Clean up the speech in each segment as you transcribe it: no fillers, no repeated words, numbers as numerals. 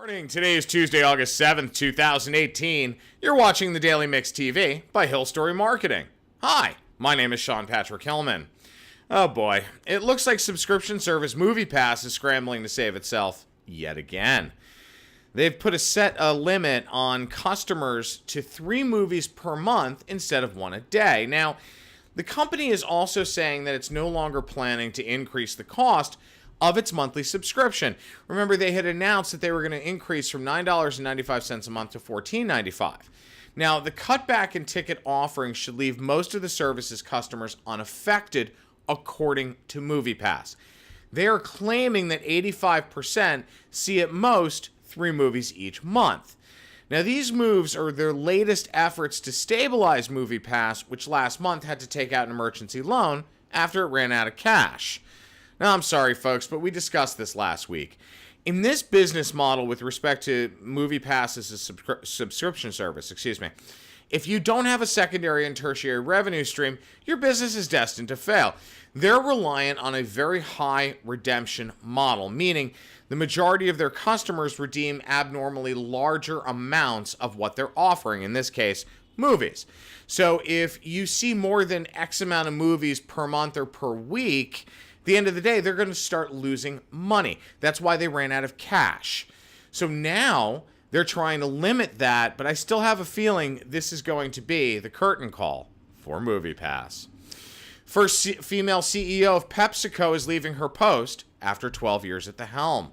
Morning. Today is Tuesday, August 7th, 2018. You're watching the Daily Mix TV by hillSTORY Marketing. Hi, my name is Sean Patrick Hillman. Oh boy, it looks like subscription service MoviePass is scrambling to save itself yet again. They've put a limit on customers to 3 movies per month instead of 1 a day. Now, the company is also saying that it's no longer planning to increase the cost of its monthly subscription. Remember, they had announced that they were going to increase from $9.95 a month to $14.95. Now, the cutback in ticket offerings should leave most of the service's customers unaffected, according to MoviePass. They are claiming that 85% see at most 3 movies each month. Now, these moves are their latest efforts to stabilize MoviePass, which last month had to take out an emergency loan after it ran out of cash. Now, I'm sorry, folks, but we discussed this last week. In this business model with respect to MoviePass as a subscription service, if you don't have a secondary and tertiary revenue stream, your business is destined to fail. They're reliant on a very high redemption model, meaning the majority of their customers redeem abnormally larger amounts of what they're offering, in this case, movies. So if you see more than X amount of movies per month or per week, at the end of the day, they're going to start losing money. That's why they ran out of cash. So now they're trying to limit that, but I still have a feeling this is going to be the curtain call for MoviePass. First female CEO of PepsiCo is leaving her post after 12 years at the helm.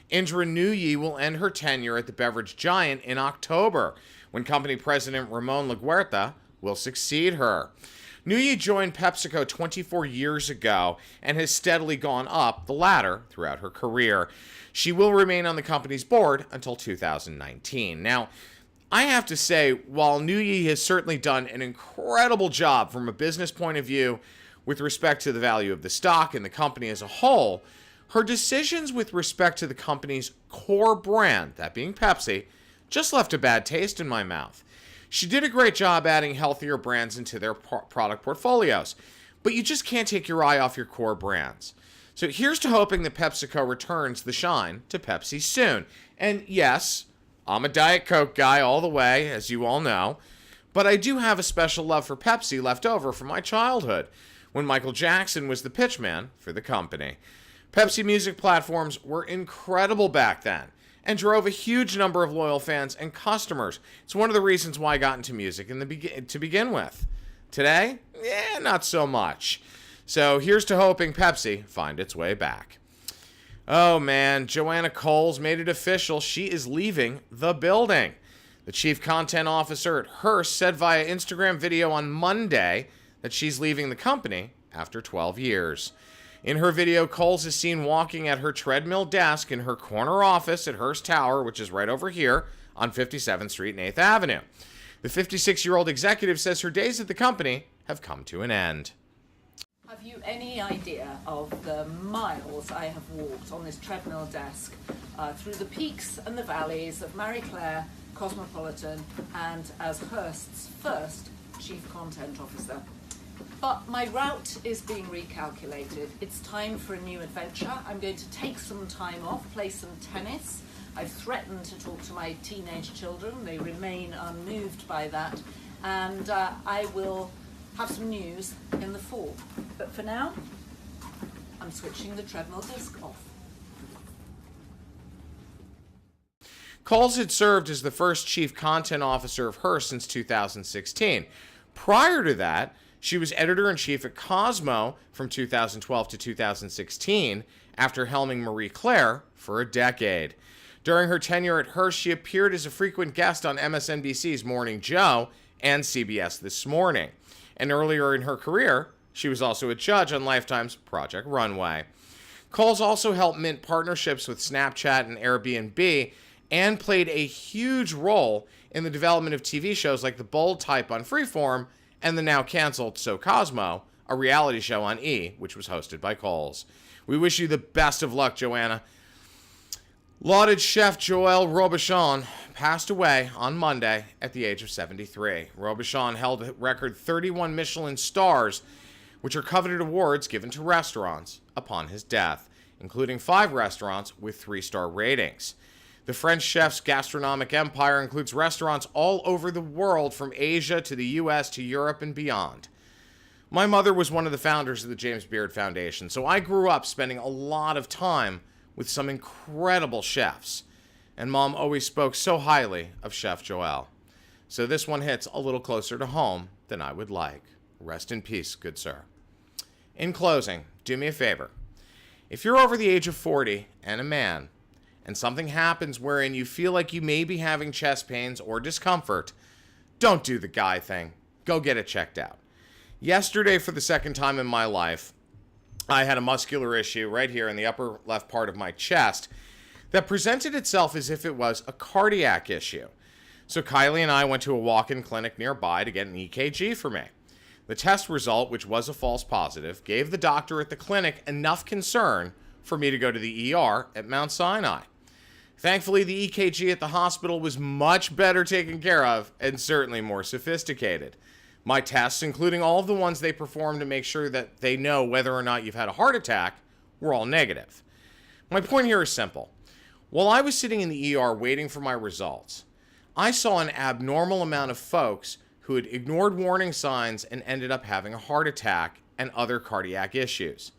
Indra Nooyi will end her tenure at the beverage giant in October, when company president Ramon Laguerta will succeed her. Nooyi joined PepsiCo 24 years ago and has steadily gone up the ladder throughout her career. She will remain on the company's board until 2019. Now, I have to say, while Nooyi has certainly done an incredible job from a business point of view with respect to the value of the stock and the company as a whole, her decisions with respect to the company's core brand, that being Pepsi, just left a bad taste in my mouth. She did a great job adding healthier brands into their product portfolios, but you just can't take your eye off your core brands. So here's to hoping that PepsiCo returns the shine to Pepsi soon. And yes, I'm a Diet Coke guy all the way, as you all know, but I do have a special love for Pepsi left over from my childhood, when Michael Jackson was the pitchman for the company. Pepsi music platforms were incredible back then and drove a huge number of loyal fans and customers. It's one of the reasons why I got into music to begin with. Today, not so much. So here's to hoping Pepsi find its way back. Oh man, Joanna Coles made it official. She is leaving the building. The chief content officer at Hearst said via Instagram video on Monday that she's leaving the company after 12 years. In her video, Coles is seen walking at her treadmill desk in her corner office at Hearst Tower, which is right over here on 57th Street and 8th Avenue. The 56-year-old executive says her days at the company have come to an end. Have you any idea of the miles I have walked on this treadmill desk through the peaks and the valleys of Marie Claire, Cosmopolitan, and as Hearst's first chief content officer? But my route is being recalculated. It's time for a new adventure. I'm going to take some time off, play some tennis. I've threatened to talk to my teenage children. They remain unmoved by that. And I will have some news in the fall. But for now, I'm switching the treadmill disc off. Coles had served as the first chief content officer of Hearst since 2016. Prior to that, she was editor-in-chief at Cosmo from 2012 to 2016 after helming Marie Claire for a decade. During her tenure at Hearst, she appeared as a frequent guest on MSNBC's Morning Joe and CBS This Morning. And earlier in her career, she was also a judge on Lifetime's Project Runway. Coles also helped mint partnerships with Snapchat and Airbnb and played a huge role in the development of TV shows like The Bold Type on Freeform and the now canceled So Cosmo, a reality show on E!, which was hosted by Coles. We wish you the best of luck, Joanna. Lauded Chef Joel Robuchon passed away on Monday at the age of 73. Robuchon held a record 31 Michelin stars, which are coveted awards given to restaurants upon his death, including 5 restaurants with 3-star ratings. The French chef's gastronomic empire includes restaurants all over the world, from Asia to the US to Europe and beyond. My mother was one of the founders of the James Beard Foundation, so I grew up spending a lot of time with some incredible chefs, and Mom always spoke so highly of Chef Joel. So this one hits a little closer to home than I would like. Rest in peace, good sir. In closing, do me a favor. If you're over the age of 40 and a man, and something happens wherein you feel like you may be having chest pains or discomfort, don't do the guy thing. Go get it checked out. Yesterday, for the second time in my life, I had a muscular issue right here in the upper left part of my chest that presented itself as if it was a cardiac issue. So Kylie and I went to a walk-in clinic nearby to get an EKG for me. The test result, which was a false positive, gave the doctor at the clinic enough concern for me to go to the ER at Mount Sinai. Thankfully, the EKG at the hospital was much better taken care of and certainly more sophisticated. My tests, including all of the ones they perform to make sure that they know whether or not you've had a heart attack, were all negative. My point here is simple. While I was sitting in the ER waiting for my results, I saw an abnormal amount of folks who had ignored warning signs and ended up having a heart attack and other cardiac issues.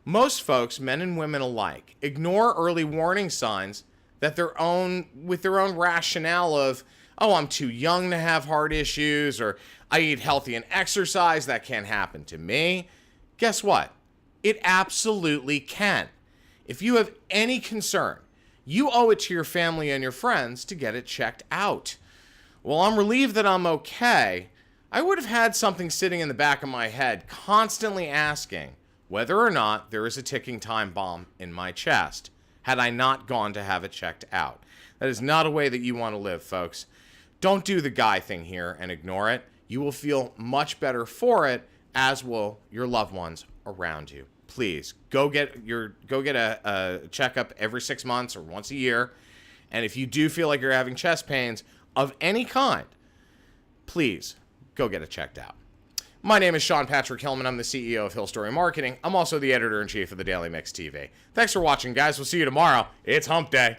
Most folks, men and women alike, ignore early warning signs with their own rationale of, oh, I'm too young to have heart issues, or I eat healthy and exercise, that can't happen to me. Guess what? It absolutely can. If you have any concern, you owe it to your family and your friends to get it checked out. While I'm relieved that I'm okay, I would have had something sitting in the back of my head constantly asking whether or not there is a ticking time bomb in my chest had I not gone to have it checked out. That is not a way that you want to live, folks. Don't do the guy thing here and ignore it. You will feel much better for it, as will your loved ones around you. Please, go get a checkup every 6 months or once a year. And if you do feel like you're having chest pains of any kind, please go get it checked out. My name is Sean Patrick Hillman. I'm the CEO of hillSTORY Marketing. I'm also the editor-in-chief of the Daily Mix TV. Thanks for watching, guys. We'll see you tomorrow. It's hump day.